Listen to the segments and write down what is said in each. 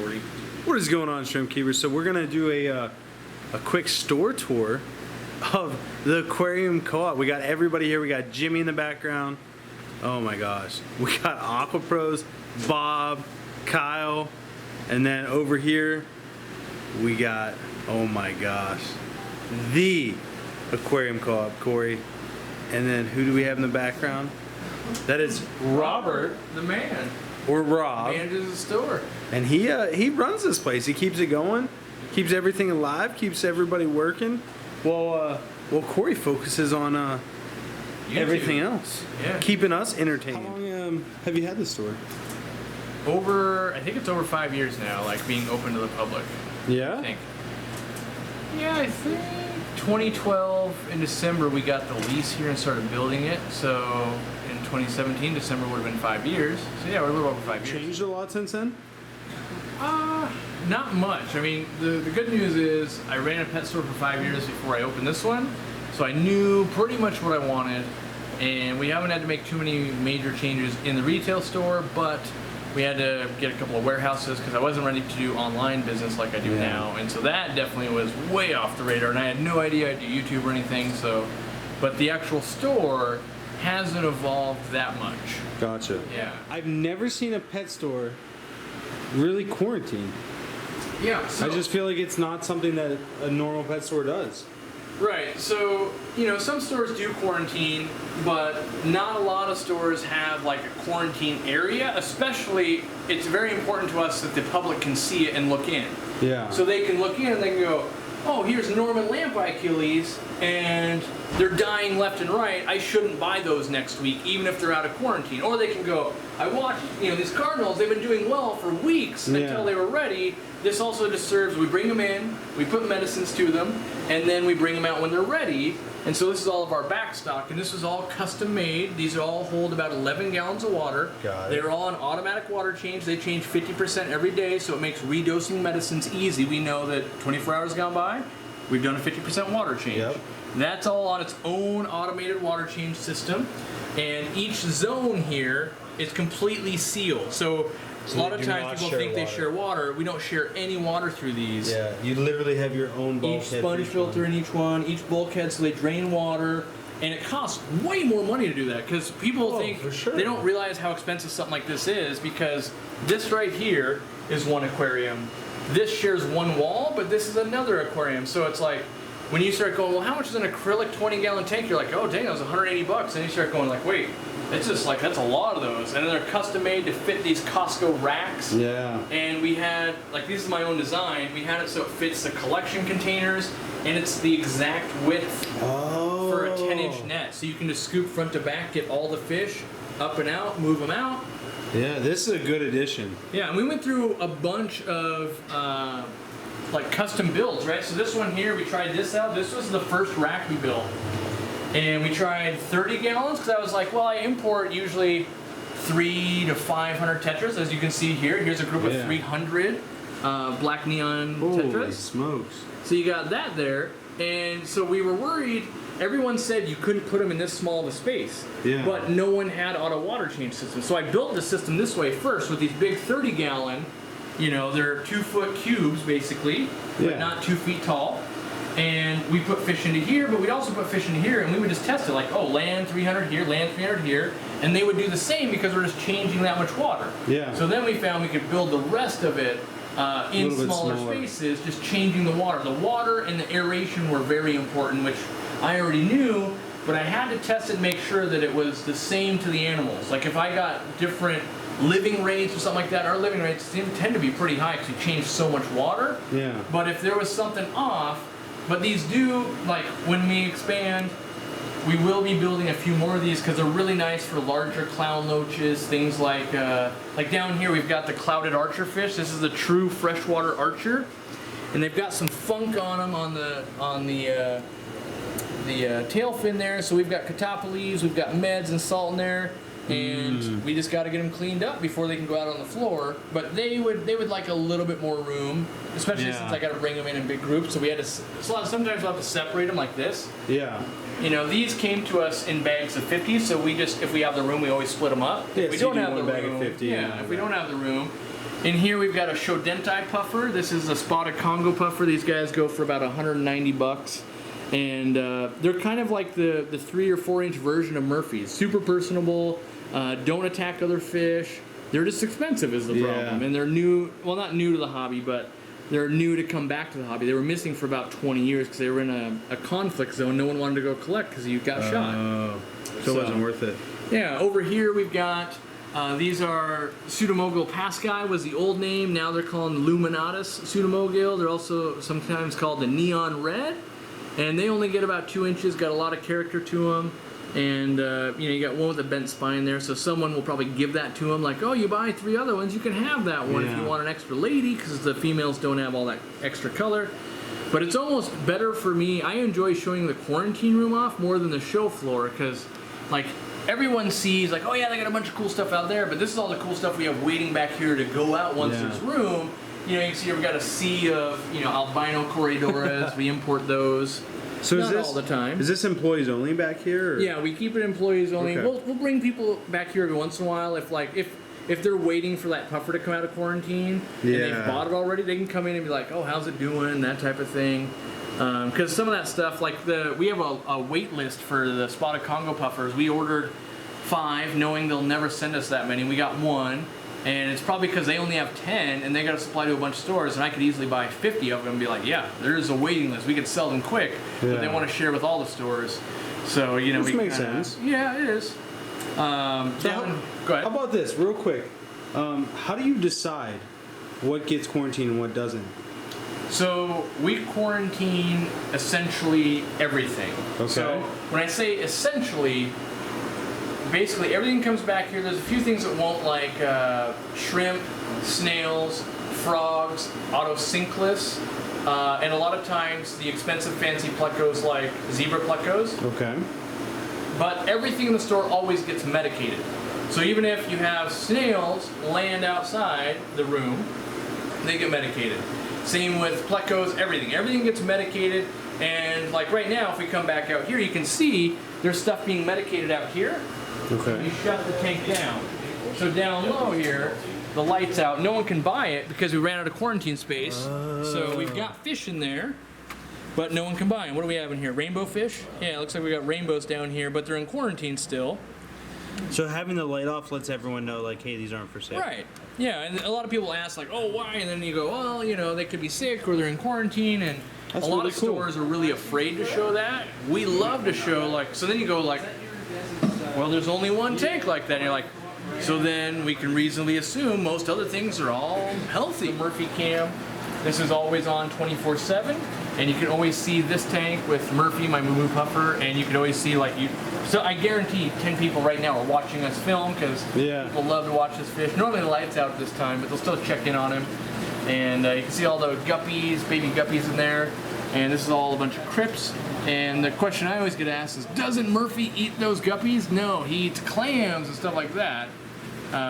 Cory. What is going on, Shrimp Keepers? So we're gonna do a quick store tour of the Aquarium Co-Op. We got everybody here. We got Jimmy in the background. Oh my gosh. We got Aqua Pros, Bob, Kyle, and then over here we got, oh my gosh, the Aquarium Co-Op, Cory. And then who do we have in the background? That is Robert, the man. Or Rob. Manages the store. And he runs this place. He keeps it going, keeps everything alive, keeps everybody working. Well, Cory focuses on everything else. Yeah. Keeping us entertained. How long have you had this store? I think it's over 5 years now, like being open to the public. Yeah? I think. Yeah, I think 2012 in December we got the lease here and started building it. So in 2017, December would have been 5 years. So yeah, we're a little over 5 years. Changed a lot since then? Not much. I mean, the good news is I ran a pet store for 5 years before I opened this one. So I knew pretty much what I wanted. And we haven't had to make too many major changes in the retail store, but we had to get a couple of warehouses because I wasn't ready to do online business like I do now. And so that definitely was way off the radar, and I had no idea I'd do YouTube or anything. So, but the actual store hasn't evolved that much. Gotcha. Yeah. I've never seen a pet store really quarantine. Yeah. So, I just feel like it's not something that a normal pet store does. right. So, you know, some stores do quarantine, but not a lot of stores have like a quarantine area. Especially, it's very important to us that the public can see it and look in. Yeah. So they can look in and they can go, oh, here's Norman Lamp-Achilles, and they're dying left and right. I shouldn't buy those next week, even if they're out of quarantine. Or they can go, I watched, these Cardinals, they've been doing well for weeks until they were ready. This also just serves, we bring them in, we put medicines to them, and then we bring them out when they're ready. And so this is all of our back stock, and this is all custom made. These all hold about 11 gallons of water. Got it. They're all on automatic water change. They change 50% every day, so it makes redosing medicines easy. We know that 24 hours gone by, we've done a 50% water change. Yep. That's all on its own automated water change system. And each zone here is completely sealed. So a lot of times people think they share water. We don't share any water through these. Yeah, you literally have your own bulkhead. Each sponge filter in each one, each bulkhead, so they drain water. And it costs way more money to do that because people think they don't realize how expensive something like this is, because this right here is one aquarium. This shares one wall, but this is another aquarium. So it's like, when you start going, well, how much is an acrylic 20-gallon tank? You're like, oh, dang, that was $180. And you start going like, wait, it's just like, that's a lot of those. And then they're custom made to fit these Costco racks. Yeah. And we had, like, this is my own design. We had it so it fits the collection containers, and it's the exact width for a 10-inch net. So you can just scoop front to back, get all the fish up and out, move them out. Yeah, this is a good addition. Yeah, and we went through a bunch of like custom builds, right? So this one here, we tried this out. This was the first rack we built. And we tried 30 gallons because I was like, well, I import usually 300 to 500 tetras, as you can see here. Here's a group of 300 black neon tetras. Holy smokes. So you got that there. And so we were worried. Everyone said you couldn't put them in this small of a space. Yeah. But no one had auto water change systems. So I built the system this way first with these big 30-gallon, they're 2-foot cubes basically, but not 2 feet tall. And we put fish into here, but we'd also put fish into here, and we would just test it like, oh, land 300 here, land 300 here. And they would do the same because we're just changing that much water. Yeah. So then we found we could build the rest of it in smaller spaces, just changing the water. The water and the aeration were very important, which I already knew, but I had to test it and make sure that it was the same to the animals. Like if I got different living rates or something like that, our living rates tend to be pretty high because we change so much water. Yeah. But if there was something off, but these do, like when we expand, we will be building a few more of these because they're really nice for larger clown loaches, things like down here we've got the clouded archer fish. This is the true freshwater archer, and they've got some funk on them on the tail fin there. So we've got catappa leaves, we've got meds and salt in there, and we just got to get them cleaned up before they can go out on the floor. But they would like a little bit more room, especially since I got to bring them in big groups. So we had to sometimes we'll have to separate them like this. Yeah. These came to us in bags of 50, so we just, if we have the room, we always split them up. Yeah, if we so don't you have do the one bag room, of 50. if we don't have the room, In here we've got a Shodentai puffer. This is a spotted Congo puffer. These guys go for about 190 bucks. And they're kind of like the 3 or 4 inch version of Murphy's. Super personable, don't attack other fish. They're just expensive is the problem. And they're new, well not new to the hobby, but they're new to come back to the hobby. They were missing for about 20 years because they were in a conflict zone. No one wanted to go collect because you got shot. So it wasn't worth it. Yeah, over here we've got, these are Pseudomogil pascae was the old name. Now they're called Luminatus Pseudomogil. They're also sometimes called the neon red. And they only get about 2 inches, got a lot of character to them. And, you got one with a bent spine there, so someone will probably give that to them, like, oh, you buy 3 other ones, you can have that one if you want an extra lady, because the females don't have all that extra color. But it's almost better for me. I enjoy showing the quarantine room off more than the show floor, because, like, everyone sees, like, oh, yeah, they got a bunch of cool stuff out there, but this is all the cool stuff we have waiting back here to go out once there's room. You can see we've got a sea of, albino corridoras. We import those. So Not all the time. Is this employees only back here? Or? Yeah, we keep it employees only. Okay. We'll bring people back here every once in a while if they're waiting for that puffer to come out of quarantine and they've bought it already, they can come in and be like, oh, how's it doing? That type of thing. Because some of that stuff, like we have a wait list for the spotted Congo puffers. We ordered 5, knowing they'll never send us that many. We got 1. And it's probably because they only have 10 and they got to supply to a bunch of stores, and I could easily buy 50 of them and be like, yeah, there's a waiting list. We could sell them quick, but they want to share with all the stores. So, This makes sense. Yeah, it is. Go ahead. How about this, real quick? How do you decide what gets quarantined and what doesn't? So we quarantine essentially everything. Okay. So when I say essentially, basically everything comes back here. There's a few things that won't, like shrimp, snails, frogs, autocinclus, and a lot of times the expensive fancy plecos like zebra plecos. Okay. But everything in the store always gets medicated. So even if you have snails land outside the room, they get medicated. Same with plecos, everything. Everything gets medicated. And like right now, if we come back out here, you can see there's stuff being medicated out here. Okay. You shut the tank down. So down low here, the light's out. No one can buy it because we ran out of quarantine space. So we've got fish in there, but no one can buy them. What do we have in here? Rainbow fish? Yeah, it looks like we got rainbows down here, but they're in quarantine still. So having the light off lets everyone know, like, hey, these aren't for sale. Right. Yeah, and a lot of people ask, like, oh, why? And then you go, well, they could be sick or they're in quarantine, and That's a lot really of cool. stores are really afraid to show that. We love to show, like, so then you go, like, well, there's only one tank like that, and you're like, so then we can reasonably assume most other things are all healthy. Murphy cam, this is always on 24/7, and you can always see this tank with Murphy, my moo puffer, and you can always see, like, so I guarantee 10 people right now are watching us film because people love to watch this fish. Normally the light's out at this time, but they'll still check in on him. And you can see all the guppies, baby guppies in there. And this is all a bunch of crypts. And the question I always get asked is, doesn't Murphy eat those guppies? No, he eats clams and stuff like that.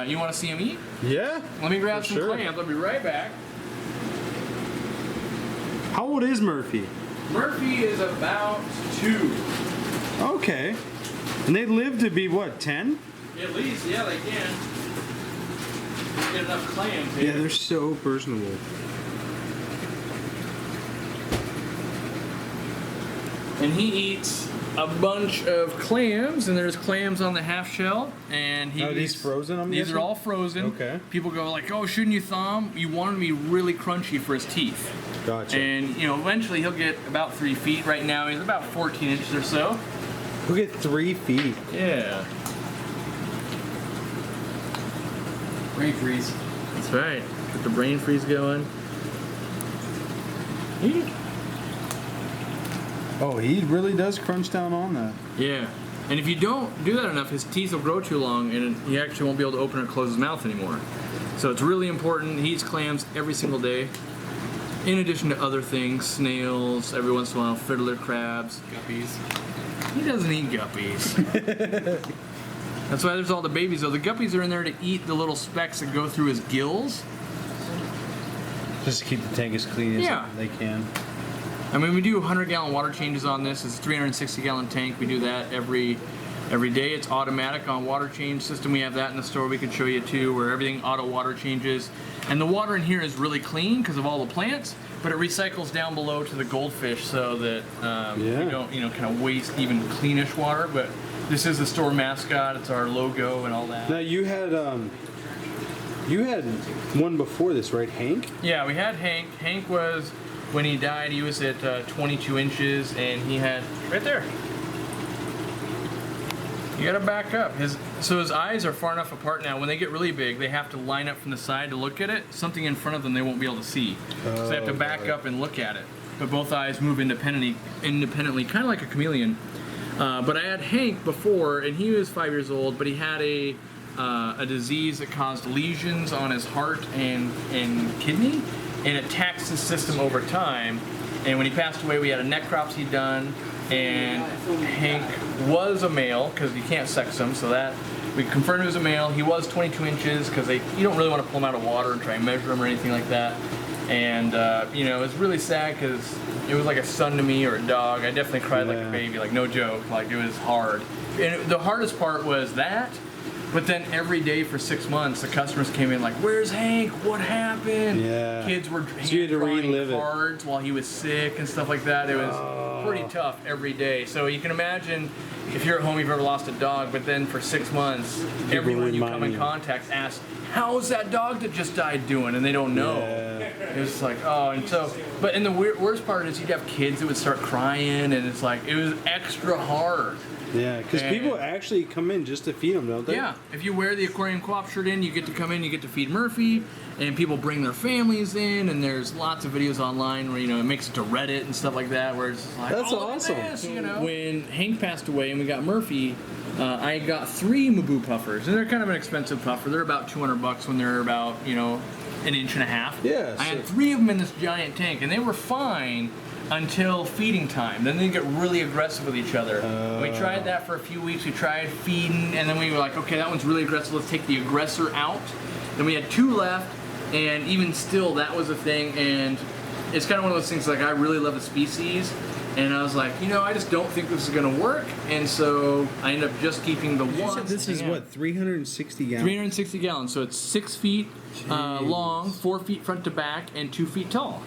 You want to see him eat? Yeah. Let me grab some clams. I'll be right back. How old is Murphy? Murphy is about 2. Okay. And they live to be, what, 10? At least, yeah, they can. Get enough clams here. Yeah, they're so personable. And he eats a bunch of clams, and there's clams on the half shell. And he Are these frozen? I'm These guessing? are all frozen. Okay. People go like, oh, shouldn't you thaw them? You want them to be really crunchy for his teeth. Gotcha. And eventually he'll get about 3 feet. Right now he's about 14 inches or so. He'll get 3 feet. Yeah. Brain freeze. That's right. Get the brain freeze going. Oh, he really does crunch down on that. Yeah. And if you don't do that enough, his teeth will grow too long and he actually won't be able to open or close his mouth anymore. So it's really important. He eats clams every single day. In addition to other things, snails, every once in a while, fiddler crabs. Guppies. He doesn't eat guppies. That's why there's all the babies though. The guppies are in there to eat the little specks that go through his gills. Just to keep the tank as clean as they can. I mean, we do 100-gallon water changes on this. It's a 360-gallon tank. We do that every every day. It's automatic on water change system. We have that in the store we can show you too, where everything auto water changes. And the water in here is really clean because of all the plants, but it recycles down below to the goldfish so that you don't, kind of waste even cleanish water. But this is the store mascot. It's our logo and all that. Now you had one before this, right, Hank? Yeah, we had Hank. Hank was, when he died, he was at 22 inches, and he had, right there. You gotta back up. So his eyes are far enough apart now. When they get really big, they have to line up from the side to look at it. Something in front of them they won't be able to see. So they have to back up and look at it. But both eyes move independently, kind of like a chameleon. But I had Hank before, and he was 5 years old, but he had a disease that caused lesions on his heart and kidney, and it taxed his system over time. And when he passed away, we had a necropsy done, and Hank was a male because you can't sex him, so that we confirmed he was a male. He was 22 inches because you don't really want to pull him out of water and try and measure him or anything like that. And it was really sad because it was like a son to me or a dog. I definitely cried like a baby, like no joke. Like it was hard. And the hardest part was that. But then every day for 6 months, the customers came in like, "Where's Hank? What happened?" Yeah. Kids were drawing cards while he was sick and stuff like that. It was pretty tough every day. So you can imagine if you're at home, you've ever lost a dog, but then for 6 months, everyone you come in contact asks, "How's that dog that just died doing?" And they don't know. It was like, but and the worst part is you'd have kids that would start crying, and it's like, it was extra hard. Yeah, because people actually come in just to feed them, don't they? Yeah, if you wear the Aquarium Co-Op shirt in, you get to come in, you get to feed Murphy, and people bring their families in, and there's lots of videos online where, it makes it to Reddit and stuff like that, where it's like, that's awesome. Look at this, When Hank passed away and we got Murphy, I got 3 Maboo puffers, and they're kind of an expensive puffer. They're about $200 when they're about, an inch and a half. Yeah. I had 3 of them in this giant tank, and they were fine until feeding time. Then they get really aggressive with each other. We tried that for a few weeks. We tried feeding, and then we were like, okay, that one's really aggressive. Let's take the aggressor out. Then we had 2 left, and even still, that was a thing. And it's kind of one of those things, like, I really love the species, and I was like, I just don't think this is going to work. And so I ended up just keeping the one. said this is what, 360 gallons? 360 gallons. So it's 6 feet long, 4 feet front to back, and 2 feet tall.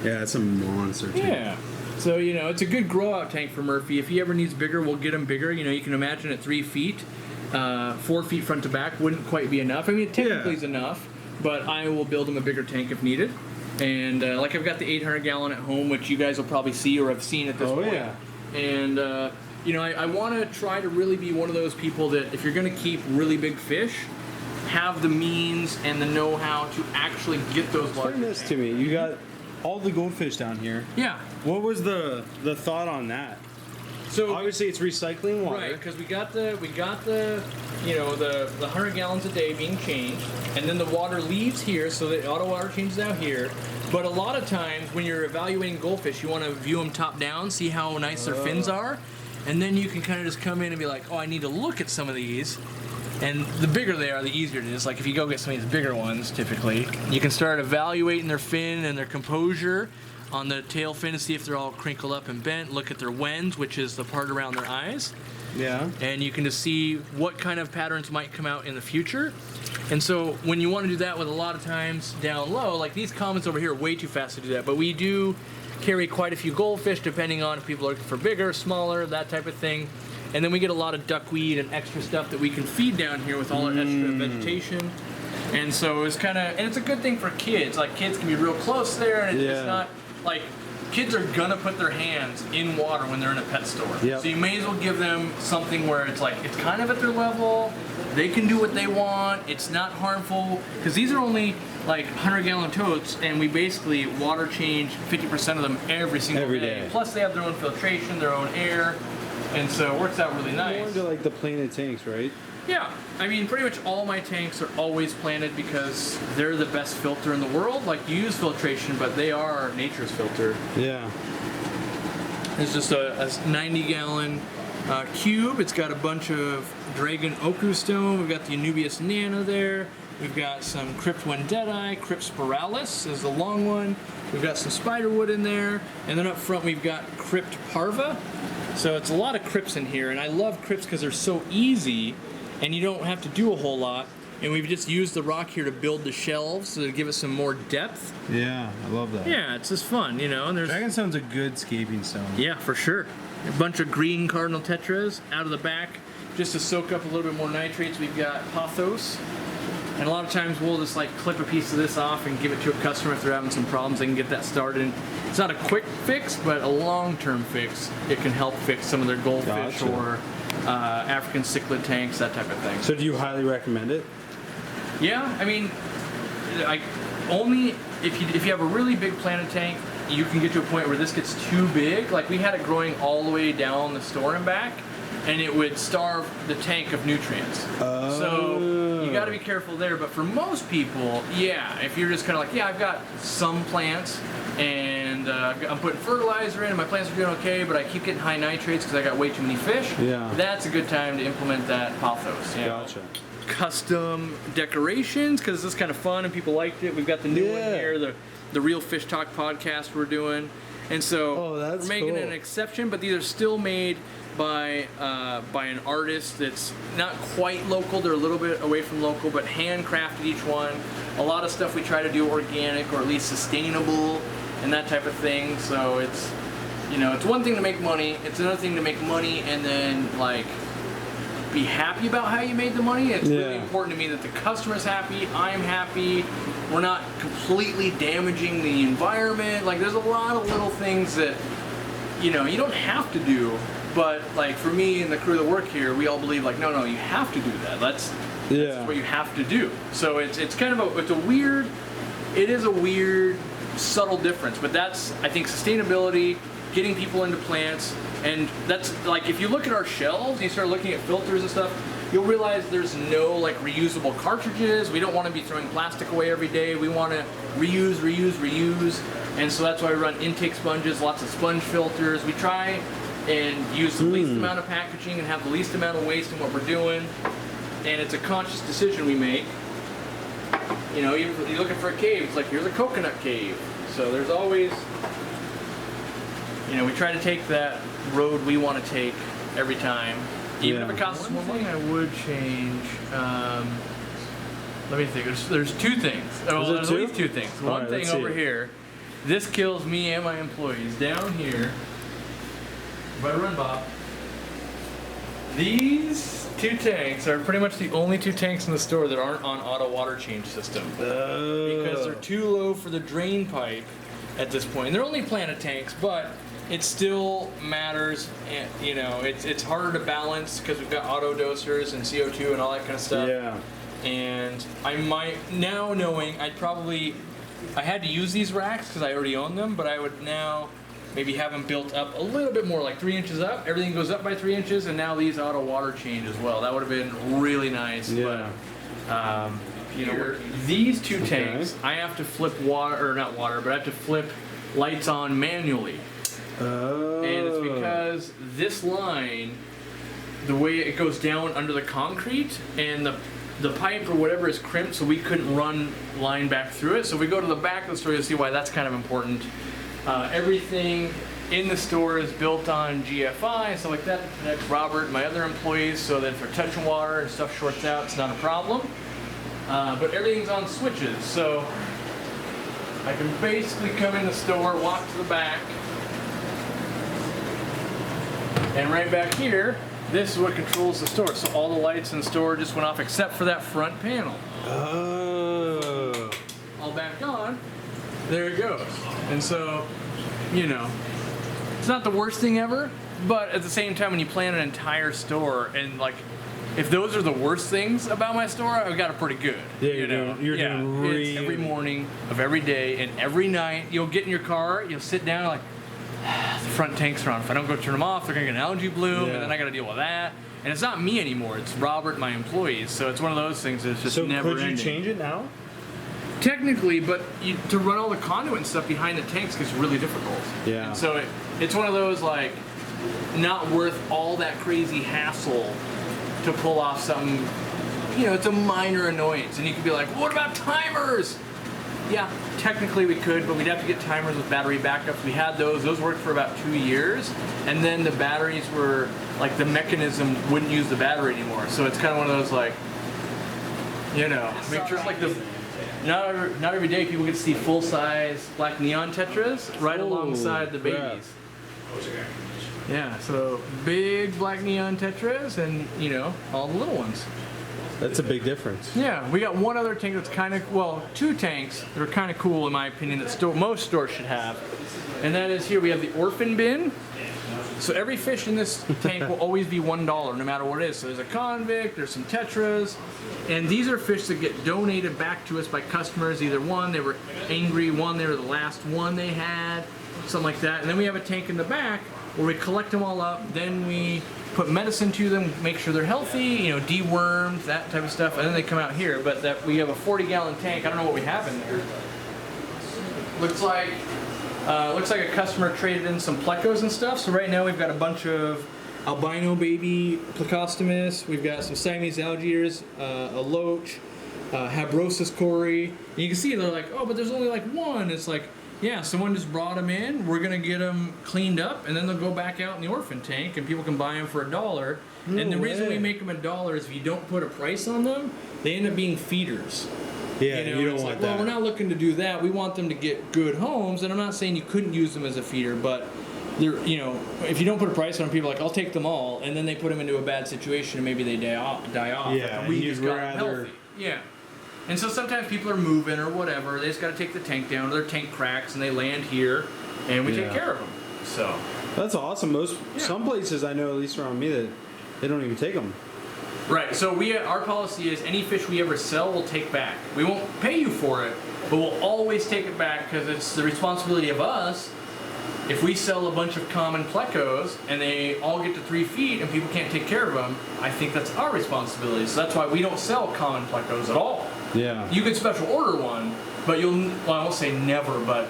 Yeah, it's a monster tank. Yeah. So, it's a good grow-out tank for Murphy. If he ever needs bigger, we'll get him bigger. You can imagine at 3 feet, 4 feet front to back wouldn't quite be enough. I mean, it typically is enough, but I will build him a bigger tank if needed. And, I've got the 800-gallon at home, which you guys will probably see or have seen at this point. Yeah. And, I want to try to really be one of those people that if you're going to keep really big fish, have the means and the know-how to actually get those large. Explain this to me. You got all the goldfish down here. Yeah. What was the thought on that? So obviously it's recycling water. Right, because we got the 100 gallons a day being changed, and then the water leaves here, so the auto water changes out here. But a lot of times when you're evaluating goldfish, you want to view them top down, see how nice their fins are, and then you can kind of just come in and be like, oh, I need to look at some of these. And the bigger they are, the easier it is. Like if you go get some of these bigger ones, typically, you can start evaluating their fin and their composure on the tail fin to see if they're all crinkled up and bent. Look at their wens, which is the part around their eyes. Yeah. And you can just see what kind of patterns might come out in the future. And so when you want to do that with a lot of times down low, like these comments over here are way too fast to do that, but we do carry quite a few goldfish depending on if people are looking for bigger, smaller, that type of thing. And then we get a lot of duckweed and extra stuff that we can feed down here with all our extra vegetation. And so it's kind of, and it's a good thing for kids. Like kids can be real close there, and it's not like kids are gonna put their hands in water when they're in a pet store. Yep. So you may as well give them something where it's like it's kind of at their level. They can do what they want. It's not harmful because these are only like 100-gallon totes, and we basically water change 50% of them every single day. Plus they have their own filtration, their own air. And so it works out really nice. More into like the planted tanks, right? Yeah. I mean, pretty much all my tanks are always planted because they're the best filter in the world. Like, you use filtration, but they are nature's filter. Yeah. It's just a 90-gallon cube. It's got a bunch of Dragon Oku stone. We've got the Anubias Nana there. We've got some Crypt Wendeti, Crypt Spiralis is the long one. We've got some spiderwood in there. And then up front we've got Crypt Parva. So it's a lot of crypts in here, and I love crypts because they're so easy, and you don't have to do a whole lot. And we've just used the rock here to build the shelves so to give it some more depth. Yeah, I love that. Yeah, it's just fun, you know. And there's Dragonstone's a good scaping stone. yeah, for sure. A bunch of green cardinal tetras out of the back, just to soak up a little bit more nitrates. We've got Pothos. And a lot of times we'll just like clip a piece of this off and give it to a customer if they're having some problems. They can get that started. It's not a quick fix, but a long-term fix. It can help fix some of their goldfish or African cichlid tanks, that type of thing. So do you highly recommend it? Yeah, I mean, only if you have a really big planted tank, you can get to a point where this gets too big. Like we had it growing all the way down the store and back, and it would starve the tank of nutrients. Oh. So you got to be careful there. But for most people, yeah, if you're just kind of like, yeah, I've got some plants and I'm putting fertilizer in and my plants are doing okay, but I keep getting high nitrates because I got way too many fish. Yeah. That's a good time to implement that Pothos. You know? Gotcha. Custom decorations because this is kind of fun and people liked it. We've got the new one here, the Real Fish Talk podcast we're doing, and so we're making an exception. But these are still made by an artist that's not quite local. They're a little bit away from local, but handcrafted each one. A lot of stuff we try to do organic or at least sustainable and that type of thing. So it's, you know, it's one thing to make money. It's another thing to make money and then like be happy about how you made the money. It's really important to me that the customer's happy, I'm happy, we're not completely damaging the environment. Like there's a lot of little things that, you know, you don't have to do, but like for me and the crew that work here, we all believe like, no, you have to do that. That's what you have to do. So it's kind of it is a weird, subtle difference, but that's, I think, sustainability, getting people into plants. And that's like, if you look at our shelves and you start looking at filters and stuff, you'll realize there's no like reusable cartridges. We don't want to be throwing plastic away every day. We want to reuse. And so that's why we run intake sponges, lots of sponge filters. We try and use the least amount of packaging and have the least amount of waste in what we're doing. And it's a conscious decision we make. You know, you're looking for a cave, it's like, here's a coconut cave. So there's always, you know, we try to take that road we want to take every time, even if it costs us more money. I would change. Let me think. There's two things. Oh, there's at least two things. One thing over here. This kills me and my employees. Down here, by Run Bob. These two tanks are pretty much the only two tanks in the store that aren't on auto water change system because they're too low for the drain pipe at this point. And they're only planted tanks, but it still matters, and you know, it's harder to balance because we've got auto dosers and CO2 and all that kind of stuff. Yeah. And I might, now knowing, I had to use these racks because I already own them, but I would now maybe have them built up a little bit more, like 3 inches up. Everything goes up by 3 inches, and now these auto water change as well. That would have been really nice. Yeah. But, you know, these two tanks, I have to flip but I have to flip lights on manually. Oh. And it's because this line, the way it goes down under the concrete, and the pipe or whatever is crimped, so we couldn't run line back through it. So if we go to the back of the store, you'll see why that's kind of important. Everything in the store is built on GFI and stuff like that to protect Robert and my other employees, so that if they're touching water and stuff shorts out, it's not a problem. But everything's on switches, so I can basically come in the store, walk to the back, and right back here, this is what controls the store. So all the lights in the store just went off except for that front panel. Oh. All back on. There it goes. And so, you know, it's not the worst thing ever, but at the same time, when you plan an entire store and like, if those are the worst things about my store, I've got it pretty good. Yeah, you're doing really... It's every morning of every day and every night. You'll get in your car, you'll sit down like, the front tanks are on. If I don't go turn them off, they're gonna get an algae bloom, and then I gotta deal with that. And it's not me anymore, it's Robert and my employees. So it's one of those things that's just never ending. So could you change it now? Technically, but to run all the conduit and stuff behind the tanks gets really difficult. Yeah. And so it's one of those like, not worth all that crazy hassle to pull off something, you know, it's a minor annoyance. And you could be like, what about timers? Yeah, technically we could, but we'd have to get timers with battery backups. We had those. Those worked for about 2 years, and then the batteries were like the mechanism wouldn't use the battery anymore. So it's kind of one of those like, you know, make sure it's like the. Not every day people get to see full-size black neon tetras right alongside the babies. Yeah, so big black neon tetras and, you know, all the little ones. That's a big difference. Yeah, we got one other tank that's kind of, well, 2 tanks that are kind of cool in my opinion that most stores should have. And that is here we have the orphan bin. So every fish in this tank will always be $1 no matter what it is. So there's a convict, there's some tetras, and these are fish that get donated back to us by customers. Either one, they were angry, one, they were the last one they had, something like that. And then we have a tank in the back where we collect them all up, then we put medicine to them, make sure they're healthy, you know, dewormed, that type of stuff, and then they come out here. But that we have a 40-gallon tank. I don't know what we have in there. Looks like a customer traded in some plecos and stuff. So right now we've got a bunch of albino baby plecostomus. We've got some Siamese alligators, a loach, Habrosus Cory. And you can see they're like, oh, but there's only like one. It's like, yeah, someone just brought them in. We're gonna get them cleaned up, and then they'll go back out in the orphan tank, and people can buy them for $1. And the reason we make them $1 is if you don't put a price on them, they end up being feeders. Yeah, you don't want that. Well, we're not looking to do that. We want them to get good homes, and I'm not saying you couldn't use them as a feeder, but they're, you know, if you don't put a price on them, people are like, I'll take them all, and then they put them into a bad situation, and maybe they die off. Yeah, like we you'd just got rather. healthy. Yeah. And so sometimes people are moving or whatever. They just got to take the tank down, or their tank cracks, and they land here, and we take care of them. So that's awesome. Some places I know, at least around me, that they don't even take them. Right, so our policy is any fish we ever sell, we'll take back. We won't pay you for it, but we'll always take it back because it's the responsibility of us. If we sell a bunch of common plecos and they all get to 3 feet and people can't take care of them, I think that's our responsibility. So that's why we don't sell common plecos at all. Yeah. You could special order one, but well, I won't say never, but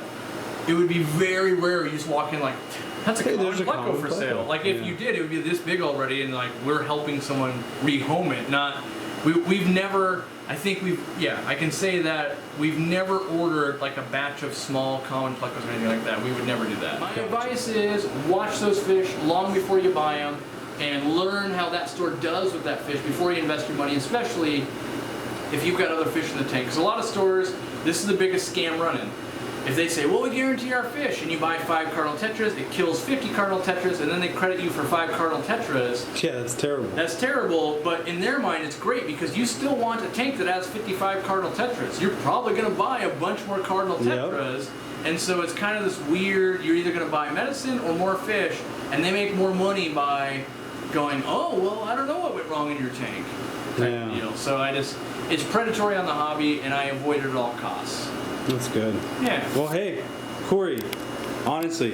it would be very rare you just walk in like, that's a common pleco for sale. Like if you did, it would be this big already, and like we're helping someone rehome it. Not, we've never. I think I can say that we've never ordered like a batch of small common plecos or anything like that. We would never do that. My advice is watch those fish long before you buy them, and learn how that store does with that fish before you invest your money, especially if you've got other fish in the tank. Because a lot of stores, this is the biggest scam running. If they say, well, we guarantee our fish, and you buy 5 cardinal tetras, it kills 50 cardinal tetras, and then they credit you for 5 cardinal tetras. Yeah, that's terrible. That's terrible, but in their mind, it's great because you still want a tank that has 55 cardinal tetras. You're probably going to buy a bunch more cardinal tetras, and so it's kind of this weird, you're either going to buy medicine or more fish, and they make more money by going, oh, well, I don't know what went wrong in your tank. Type deal. So it's predatory on the hobby, and I avoid it at all costs. That's good. Yeah. Well, hey, Cory, honestly,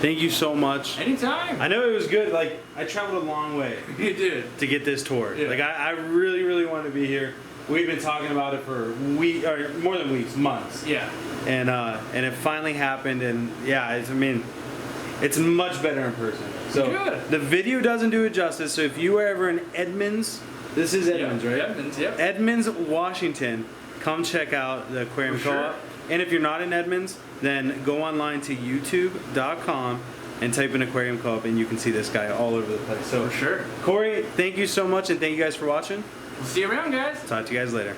thank you so much. Anytime. I know it was good. Like, I traveled a long way. You did. To get this tour. Yeah. Like, I really, really wanted to be here. We've been talking about it for weeks, or more than weeks, months. Yeah. And it finally happened, and yeah, it's much better in person. So good. The video doesn't do it justice. So if you are ever in Edmonds, this is Edmonds, right? Edmonds, yep. Edmonds, Washington. Come check out the Aquarium Co-Op. And if you're not in Edmonds, then go online to youtube.com and type in Aquarium Co-Op, and you can see this guy all over the place. So for sure. Cory, thank you so much, and thank you guys for watching. We'll see you around, guys. Talk to you guys later.